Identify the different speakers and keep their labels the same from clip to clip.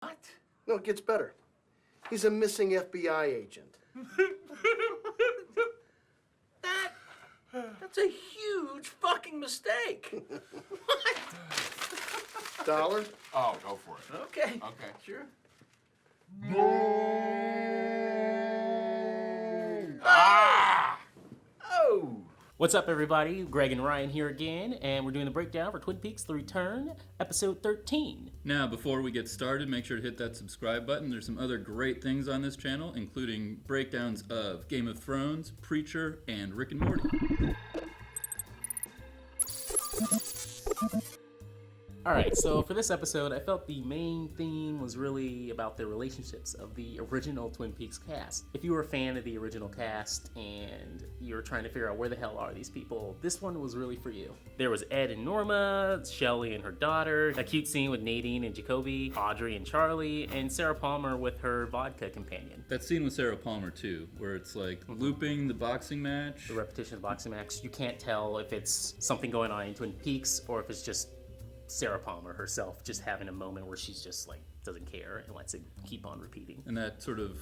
Speaker 1: What?
Speaker 2: No, it gets better. He's a missing FBI agent.
Speaker 1: That's a huge fucking mistake. What?
Speaker 2: $1?
Speaker 3: Oh, go for it.
Speaker 1: Okay.
Speaker 3: Okay.
Speaker 1: Sure.
Speaker 3: Ah!
Speaker 1: Oh!
Speaker 4: What's up, everybody? Greg and Ryan here again, and we're doing the breakdown for Twin Peaks: The Return, episode 13.
Speaker 5: Now, before we get started, make sure to hit that subscribe button. There's some other great things on this channel, including breakdowns of Game of Thrones, Preacher, and Rick and Morty.
Speaker 4: Alright, so for this episode, I felt the main theme was really about the relationships of the original Twin Peaks cast. If you were a fan of the original cast and you were trying to figure out where the hell are these people, this one was really for you. There was Ed and Norma, Shelley and her daughter, a cute scene with Nadine and Jacoby, Audrey and Charlie, and Sarah Palmer with her vodka companion.
Speaker 5: That scene with Sarah Palmer, too, where it's like looping the boxing match.
Speaker 4: The repetition of the boxing match. You can't tell if it's something going on in Twin Peaks or if it's just Sarah Palmer herself just having a moment where she's just like doesn't care and lets it keep on repeating.
Speaker 5: And that sort of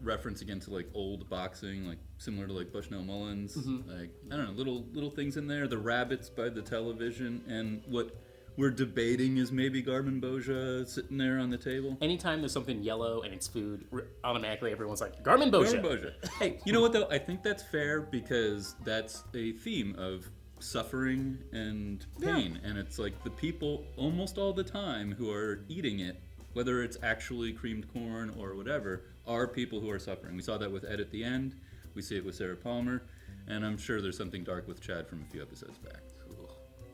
Speaker 5: reference again to like old boxing, like similar to like Bushnell Mullins. Like, I don't know, little things in there. The rabbits by the television, and what we're debating is maybe Garmin Boja sitting there on the table.
Speaker 4: Anytime there's something yellow and it's food, automatically everyone's like, Garmin Boja.
Speaker 5: Garmin Boja. Hey, you know what though? I think that's fair because that's a theme of suffering and pain, and it's like the people almost all the time who are eating it, whether it's actually creamed corn or whatever, are people who are suffering. We saw that with Ed at the end, we see it with Sarah Palmer, and I'm sure there's something dark with Chad from a few episodes back.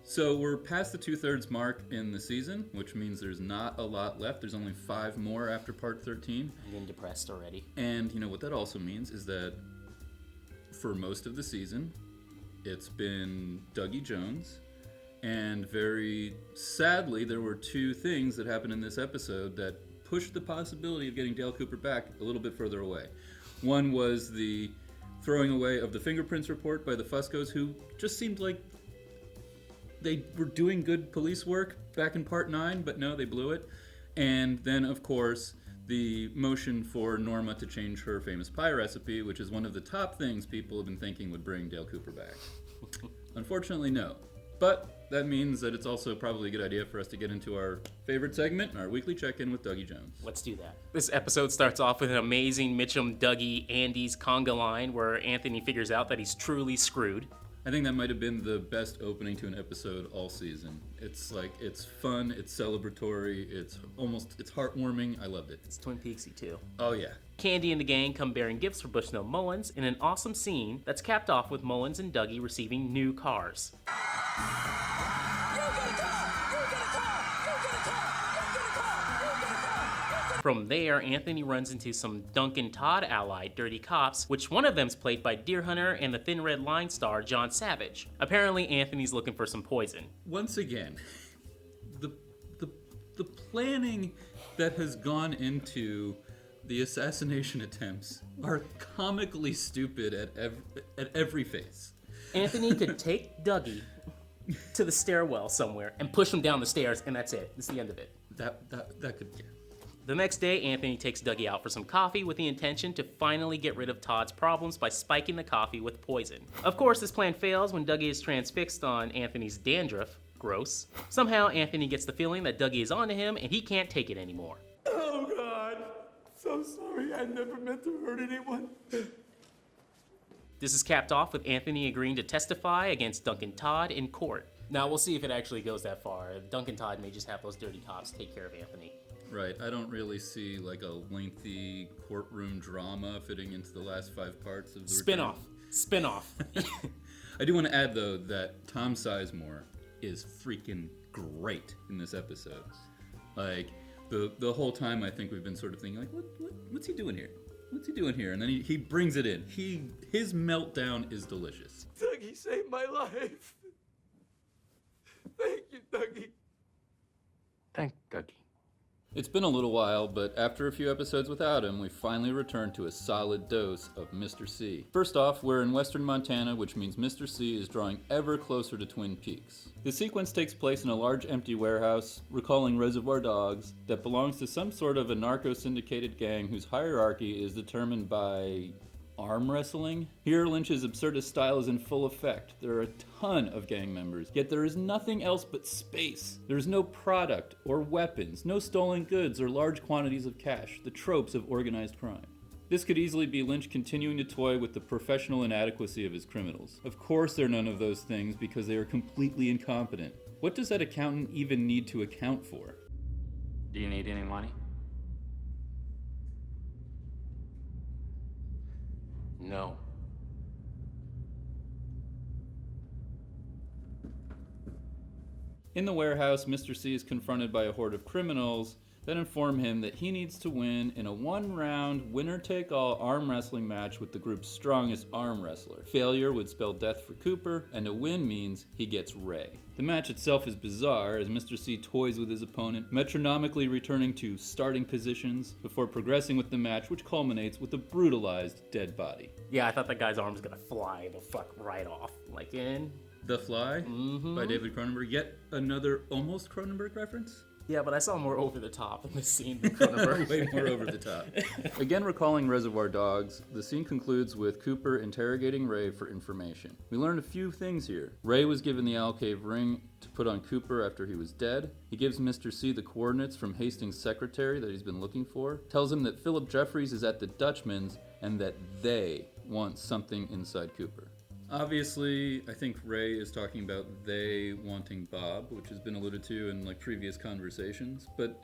Speaker 5: So we're past the 2/3 mark in the season, which means there's not a lot left. There's only 5 more after part 13.
Speaker 4: I'm getting depressed already.
Speaker 5: And you know what that also means is that for most of the season, it's been Dougie Jones, and very sadly, there were 2 things that happened in this episode that pushed the possibility of getting Dale Cooper back a little bit further away. One was the throwing away of the fingerprints report by the Fuscos, who just seemed like they were doing good police work back in part 9, but no, they blew it. And then, of course, the motion for Norma to change her famous pie recipe, which is one of the top things people have been thinking would bring Dale Cooper back. Unfortunately, no. But that means that it's also probably a good idea for us to get into our favorite segment, our weekly check-in with Dougie Jones.
Speaker 4: Let's do that. This episode starts off with an amazing Mitchum, Dougie, Andy's conga line where Anthony figures out that he's truly screwed.
Speaker 5: I think that might have been the best opening to an episode all season. It's like, it's fun, it's celebratory, it's heartwarming. I loved it.
Speaker 4: It's Twin Peaksy too.
Speaker 5: Oh yeah.
Speaker 4: Candy and the gang come bearing gifts for Bushnell Mullins in an awesome scene that's capped off with Mullins and Dougie receiving new cars. From there, Anthony runs into some Duncan Todd allied dirty cops, which one of them's played by Deer Hunter and the Thin Red Line star John Savage. Apparently, Anthony's looking for some poison.
Speaker 5: Once again, the planning that has gone into the assassination attempts are comically stupid at every face.
Speaker 4: Anthony could take Dougie to the stairwell somewhere and push him down the stairs, and that's it. That's the end of it.
Speaker 5: That could, yeah.
Speaker 4: The next day, Anthony takes Dougie out for some coffee with the intention to finally get rid of Todd's problems by spiking the coffee with poison. Of course, this plan fails when Dougie is transfixed on Anthony's dandruff. Gross. Somehow, Anthony gets the feeling that Dougie is onto him and he can't take it anymore.
Speaker 1: Oh, God. So sorry. I never meant to hurt anyone.
Speaker 4: This is capped off with Anthony agreeing to testify against Duncan Todd in court. Now, we'll see if it actually goes that far. Duncan Todd may just have those dirty cops take care of Anthony.
Speaker 5: Right, I don't really see like a lengthy courtroom drama fitting into the last 5 parts of the
Speaker 4: Spin-off.
Speaker 5: I do want to add though that Tom Sizemore is freaking great in this episode. Like the whole time I think we've been sort of thinking like, what's he doing here? What's he doing here? And then he brings it in. His meltdown is delicious.
Speaker 1: Dougie saved my life. Thank you, Dougie.
Speaker 3: Thank Dougie.
Speaker 5: It's been a little while, but after a few episodes without him, we finally returned to a solid dose of Mr. C. First off, we're in western Montana, which means Mr. C is drawing ever closer to Twin Peaks. The sequence takes place in a large empty warehouse, recalling Reservoir Dogs, that belongs to some sort of a narco-syndicated gang whose hierarchy is determined by arm wrestling. Here, Lynch's absurdist style is in full effect. There are a ton of gang members, yet there is nothing else but space. There is no product or weapons, no stolen goods or large quantities of cash, the tropes of organized crime. This could easily be Lynch continuing to toy with the professional inadequacy of his criminals. Of course they're none of those things because they are completely incompetent. What does that accountant even need to account for?
Speaker 6: Do you need any money?
Speaker 4: No.
Speaker 5: In the warehouse, Mr. C is confronted by a horde of criminals that inform him that he needs to win in a one-round, winner-take-all arm wrestling match with the group's strongest arm wrestler. Failure would spell death for Cooper, and a win means he gets Ray. The match itself is bizarre, as Mr. C toys with his opponent, metronomically returning to starting positions before progressing with the match, which culminates with a brutalized dead body.
Speaker 4: Yeah, I thought that guy's arm was gonna fly the fuck right off. Like in...
Speaker 5: The Fly by David Cronenberg. Yet another almost Cronenberg reference?
Speaker 4: Yeah, but I saw more over the top in this scene than Cronenberg.
Speaker 5: Way more over the top. Again, recalling Reservoir Dogs, the scene concludes with Cooper interrogating Ray for information. We learned a few things here. Ray was given the Alcave ring to put on Cooper after he was dead. He gives Mr. C the coordinates from Hastings' secretary that he's been looking for. Tells him that Phillip Jeffries is at the Dutchman's and that they want something inside Cooper. Obviously, I think Ray is talking about they wanting Bob, which has been alluded to in like previous conversations. But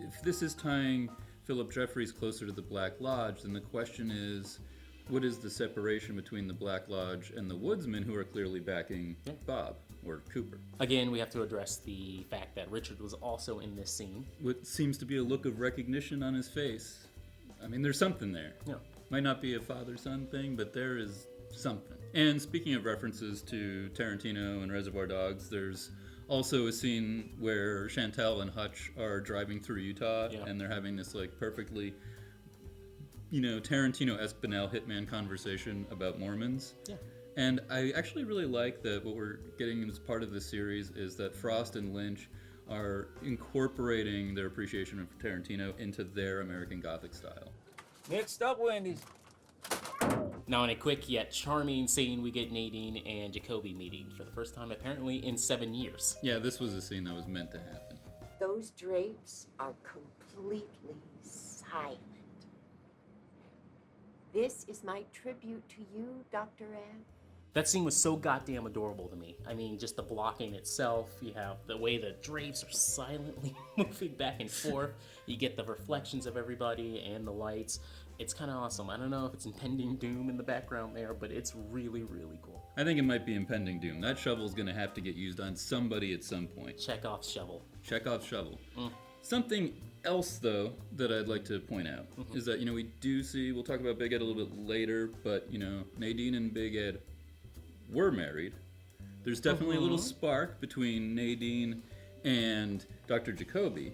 Speaker 5: if this is tying Phillip Jeffries closer to the Black Lodge, then the question is, what is the separation between the Black Lodge and the Woodsmen who are clearly backing Bob or Cooper?
Speaker 4: Again, we have to address the fact that Richard was also in this scene.
Speaker 5: What seems to be a look of recognition on his face. I mean, there's something there.
Speaker 4: Yeah.
Speaker 5: Might not be a father-son thing, but there is something. And speaking of references to Tarantino and Reservoir Dogs, there's also a scene where Chantel and Hutch are driving through Utah, and they're having this like perfectly, Tarantino-esque banal hitman conversation about Mormons. Yeah. And I actually really like that what we're getting as part of this series is that Frost and Lynch are incorporating their appreciation of Tarantino into their American Gothic style.
Speaker 6: Next up, Wendy's.
Speaker 4: Now, in a quick yet charming scene, we get Nadine and Jacoby meeting for the first time, apparently, in 7 years.
Speaker 5: Yeah, this was a scene that was meant to happen.
Speaker 7: Those drapes are completely silent. This is my tribute to you, Dr. Ed.
Speaker 4: That scene was so goddamn adorable to me. I mean, just the blocking itself, you have the way the drapes are silently moving back and forth, you get the reflections of everybody and the lights. It's kind of awesome. I don't know if it's impending doom in the background there, but it's really, really cool.
Speaker 5: I think it might be impending doom. That shovel's going to have to get used on somebody at some point.
Speaker 4: Chekhov's shovel.
Speaker 5: Chekhov's shovel. Something else, though, that I'd like to point out is that, we do see, we'll talk about Big Ed a little bit later, but, Nadine and Big Ed were married. There's definitely a little spark between Nadine and Dr. Jacoby.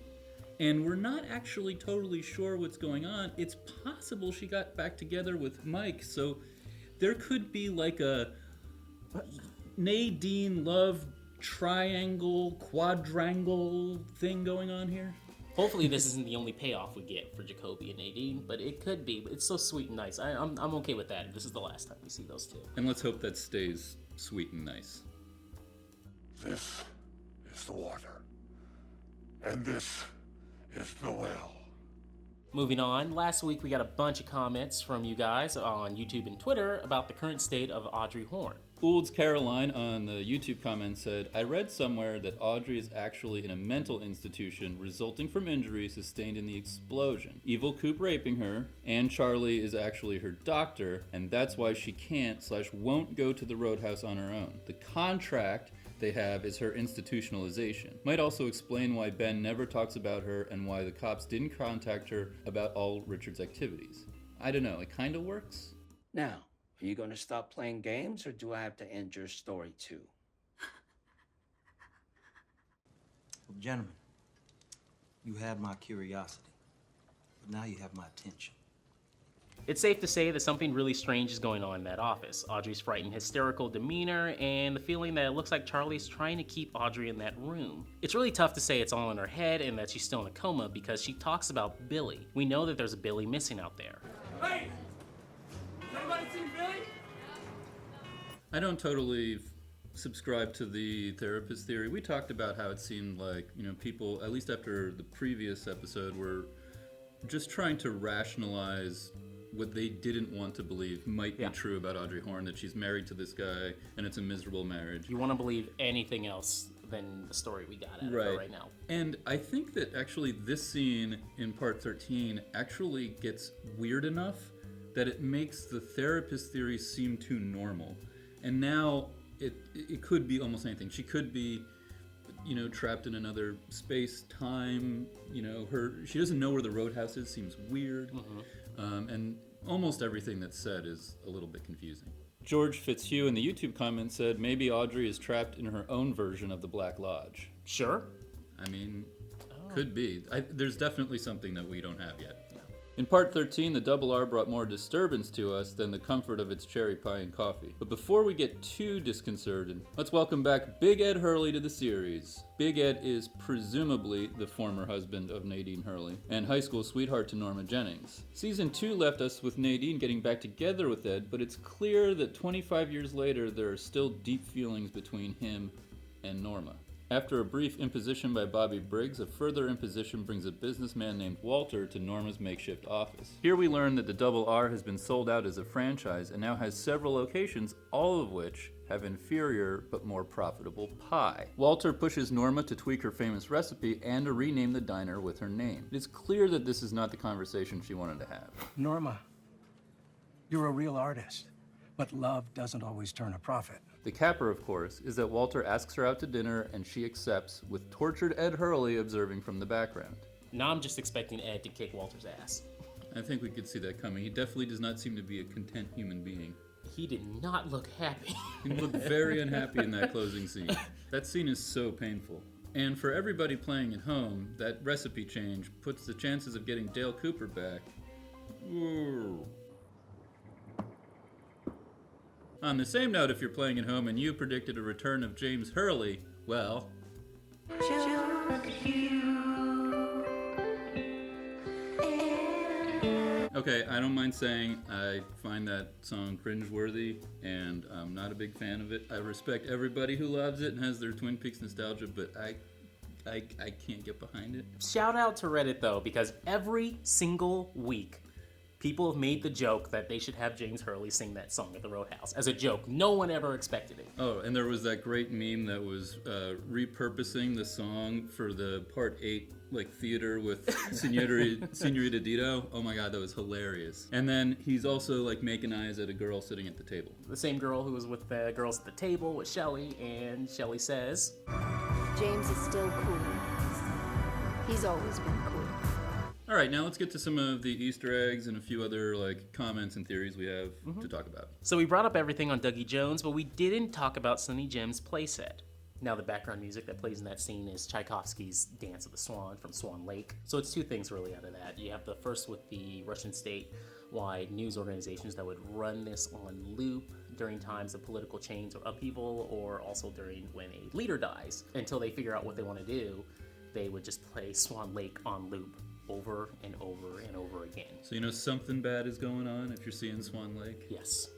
Speaker 5: And we're not actually totally sure what's going on. It's possible she got back together with Mike, so there could be like a Nadine love triangle, quadrangle thing going on here.
Speaker 4: Hopefully this isn't the only payoff we get for Jacoby and Nadine, but it could be. It's so sweet and nice. I'm okay with that. This is the last time we see those two.
Speaker 5: And let's hope that stays sweet and nice.
Speaker 3: This is the water. And this is the well.
Speaker 4: Moving on, last week we got a bunch of comments from you guys on YouTube and Twitter about the current state of Audrey Horn.
Speaker 5: Fools Caroline on the YouTube comment said, I read somewhere that Audrey is actually in a mental institution resulting from injuries sustained in the explosion. Evil Coop raping her, and Charlie is actually her doctor, and that's why she can't/won't go to the Roadhouse on her own. The contract they have is her institutionalization. Might also explain why Ben never talks about her and why the cops didn't contact her about all Richard's activities. I don't know, it kind of works.
Speaker 8: Now, are you going to stop playing games, or do I have to end your story too?
Speaker 9: Well, gentlemen, You had my curiosity, but now you have my attention.
Speaker 4: It's safe to say that something really strange is going on in that office. Audrey's frightened, hysterical demeanor, and the feeling that it looks like Charlie's trying to keep Audrey in that room. It's really tough to say it's all in her head and that she's still in a coma because she talks about Billy. We know that there's a Billy missing out there.
Speaker 1: Hey! Has anybody seen Billy?
Speaker 5: I don't totally subscribe to the therapist theory. We talked about how it seemed like, people, at least after the previous episode, were just trying to rationalize what they didn't want to believe might be true about Audrey Horn, that she's married to this guy and it's a miserable marriage.
Speaker 4: You want to believe anything else than the story we got out of her right now.
Speaker 5: And I think that actually this scene in part 13 actually gets weird enough that it makes the therapist theory seem too normal. And now it could be almost anything. She could be, trapped in another space, time. She doesn't know where the Roadhouse is. Seems weird. And almost everything that's said is a little bit confusing. George Fitzhugh in the YouTube comment said maybe Audrey is trapped in her own version of the Black Lodge.
Speaker 4: Sure.
Speaker 5: I mean, could be. There's definitely something that we don't have yet. In part 13, the Double R brought more disturbance to us than the comfort of its cherry pie and coffee. But before we get too disconcerted, let's welcome back Big Ed Hurley to the series. Big Ed is presumably the former husband of Nadine Hurley and high school sweetheart to Norma Jennings. Season 2 left us with Nadine getting back together with Ed, but it's clear that 25 years later there are still deep feelings between him and Norma. After a brief imposition by Bobby Briggs, a further imposition brings a businessman named Walter to Norma's makeshift office. Here we learn that the Double R has been sold out as a franchise and now has several locations, all of which have inferior but more profitable pie. Walter pushes Norma to tweak her famous recipe and to rename the diner with her name. It is clear that this is not the conversation she wanted to have.
Speaker 10: Norma, you're a real artist, but love doesn't always turn a profit.
Speaker 5: The capper, of course, is that Walter asks her out to dinner and she accepts, with tortured Ed Hurley observing from the background.
Speaker 4: Now I'm just expecting Ed to kick Walter's ass.
Speaker 5: I think we could see that coming. He definitely does not seem to be a content human being.
Speaker 4: He did not look happy.
Speaker 5: He looked very unhappy in that closing scene. That scene is so painful. And for everybody playing at home, that recipe change puts the chances of getting Dale Cooper back. Ooh. On the same note, if you're playing at home and you predicted a return of James Hurley, well... Okay, I don't mind saying I find that song cringeworthy, and I'm not a big fan of it. I respect everybody who loves it and has their Twin Peaks nostalgia, but I can't get behind it.
Speaker 4: Shout out to Reddit, though, because every single week, people have made the joke that they should have James Hurley sing that song at the Roadhouse as a joke. No one ever expected it.
Speaker 5: Oh, and there was that great meme that was repurposing the song for the Part 8 theater with Senorita Dito. Oh my god, that was hilarious. And then he's also making eyes at a girl sitting at the table.
Speaker 4: The same girl who was with the girls at the table with Shelley, and Shelley says,
Speaker 7: James is still cool. He's always been cool.
Speaker 5: All right, now let's get to some of the Easter eggs and a few other comments and theories we have to talk about.
Speaker 4: So we brought up everything on Dougie Jones, but we didn't talk about Sonny Jim's playset. Now the background music that plays in that scene is Tchaikovsky's Dance of the Swan from Swan Lake. So it's two things really out of that. You have the first with the Russian state-wide news organizations that would run this on loop during times of political change or upheaval, or also during when a leader dies. Until they figure out what they want to do, they would just play Swan Lake on loop over and over and over again.
Speaker 5: So something bad is going on if you're seeing Swan Lake?
Speaker 4: Yes.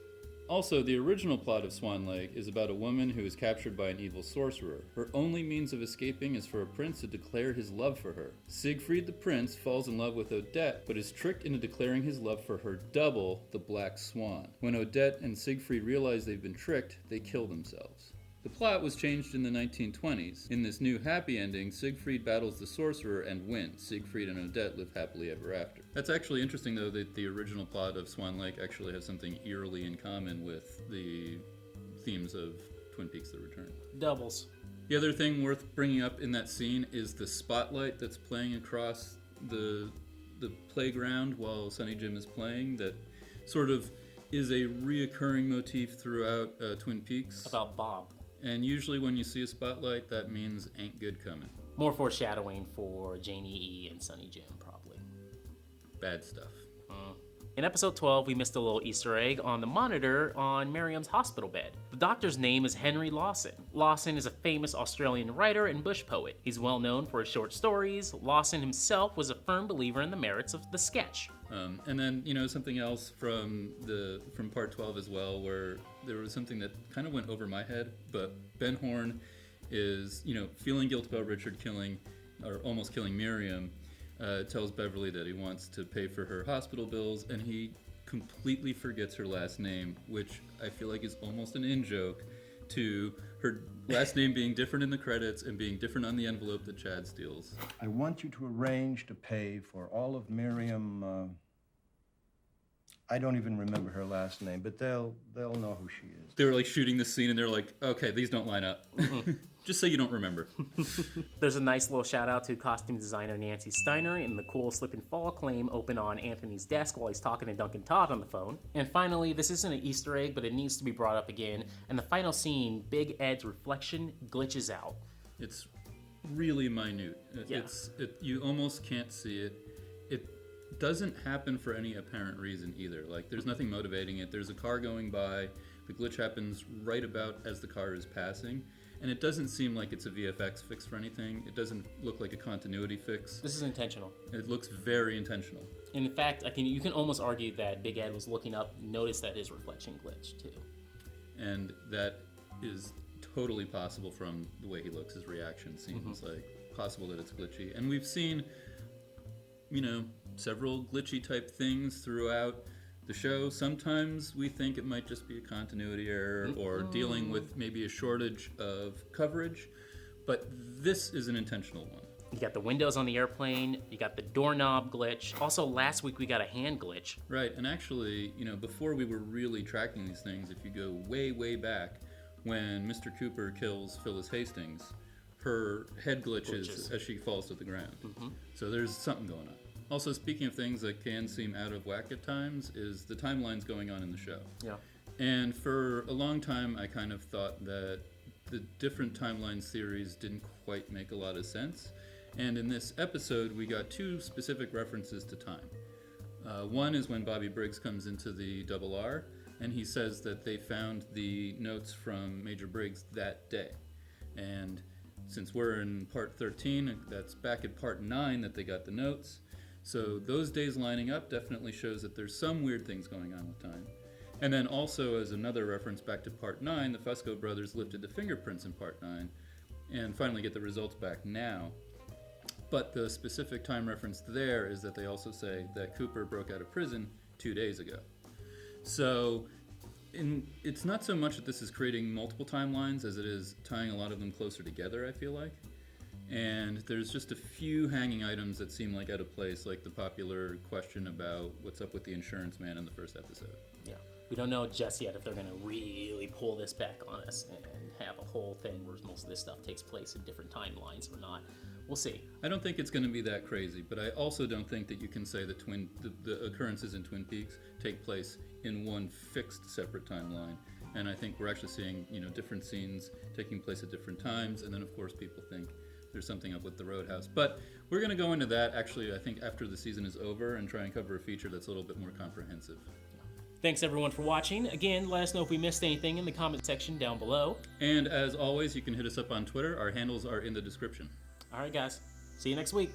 Speaker 5: Also, the original plot of Swan Lake is about a woman who is captured by an evil sorcerer. Her only means of escaping is for a prince to declare his love for her. Siegfried the prince falls in love with Odette, but is tricked into declaring his love for her double, the Black Swan. When Odette and Siegfried realize they've been tricked, they kill themselves. The plot was changed in the 1920s. In this new happy ending, Siegfried battles the sorcerer and wins. Siegfried and Odette live happily ever after. That's actually interesting, though, that the original plot of Swan Lake actually has something eerily in common with the themes of Twin Peaks: The Return.
Speaker 4: Doubles.
Speaker 5: The other thing worth bringing up in that scene is the spotlight that's playing across the playground while Sonny Jim is playing, that sort of is a reoccurring motif throughout Twin Peaks.
Speaker 4: About Bob.
Speaker 5: And usually when you see a spotlight, that means ain't good coming.
Speaker 4: More foreshadowing for Janie E and Sonny Jim, probably.
Speaker 5: Bad stuff.
Speaker 4: In episode 12, we missed a little Easter egg on the monitor on Miriam's hospital bed. The doctor's name is Henry Lawson. Lawson is a famous Australian writer and bush poet. He's well known for his short stories. Lawson himself was a firm believer in the merits of the sketch.
Speaker 5: And then, something else from part 12 as well, where there was something that kind of went over my head, but Ben Horn is, feeling guilt about Richard killing, or almost killing Miriam, tells Beverly that he wants to pay for her hospital bills, and he completely forgets her last name, which I feel like is almost an in-joke to her last name being different in the credits and being different on the envelope that Chad steals.
Speaker 10: I want you to arrange to pay for all of Miriam. I don't even remember her last name, but they'll know who she is.
Speaker 5: They were like shooting the scene, and they're like, "Okay, these don't line up." Just say you don't remember.
Speaker 4: There's a nice little shout out to costume designer Nancy Steiner and the cool slip and fall claim open on Anthony's desk while he's talking to Duncan Todd on the phone. And finally, this isn't an Easter egg, but it needs to be brought up again. In the final scene, Big Ed's reflection glitches out.
Speaker 5: It's really minute.
Speaker 4: Yeah.
Speaker 5: You almost can't see it. It doesn't happen for any apparent reason either. Like, there's nothing motivating it. There's a car going by. The glitch happens right about as the car is passing. And it doesn't seem like it's a VFX fix for anything. It doesn't look like a continuity fix.
Speaker 4: This is intentional.
Speaker 5: It looks very intentional.
Speaker 4: In fact, you can almost argue that Big Ed was looking up, noticed that his reflection glitched too.
Speaker 5: And that is totally possible from the way he looks. His reaction seems like possible that it's glitchy. And we've seen, several glitchy type things throughout the show. Sometimes we think it might just be a continuity error or dealing with maybe a shortage of coverage, but this is an intentional one.
Speaker 4: You got the windows on the airplane, you got the doorknob glitch. Also, last week we got a hand glitch.
Speaker 5: Right, and actually, before we were really tracking these things, if you go way, way back, when Mr. Cooper kills Phyllis Hastings, her head glitches as she falls to the ground. So there's something going on. Also, speaking of things that can seem out of whack at times, is the timelines going on in the show.
Speaker 4: Yeah.
Speaker 5: And for a long time, I kind of thought that the different timeline theories didn't quite make a lot of sense. And in this episode, we got two specific references to time. One is when Bobby Briggs comes into the Double R, and he says that they found the notes from Major Briggs that day. And since we're in part 13, that's back at part 9 that they got the notes. So those days lining up definitely shows that there's some weird things going on with time. And then also, as another reference back to part 9, the Fusco brothers lifted the fingerprints in part 9 and finally get the results back now. But the specific time reference there is that they also say that Cooper broke out of prison 2 days ago. So it's not so much that this is creating multiple timelines as it is tying a lot of them closer together, I feel like. And there's just a few hanging items that seem like out of place, like the popular question about what's up with the insurance man in the first episode.
Speaker 4: Yeah. We don't know just yet if they're going to really pull this back on us and have a whole thing where most of this stuff takes place in different timelines or not. We'll see.
Speaker 5: I don't think it's going to be that crazy, but I also don't think that you can say that the occurrences in Twin Peaks take place in one fixed separate timeline. And I think we're actually seeing, different scenes taking place at different times, and then of course people think there's something up with the Roadhouse. But we're going to go into that, actually, I think after the season is over and try and cover a feature that's a little bit more comprehensive.
Speaker 4: Thanks everyone for watching. Again, let us know if we missed anything in the comment section down below.
Speaker 5: And as always, you can hit us up on Twitter. Our handles are in the description.
Speaker 4: All right, guys. See you next week.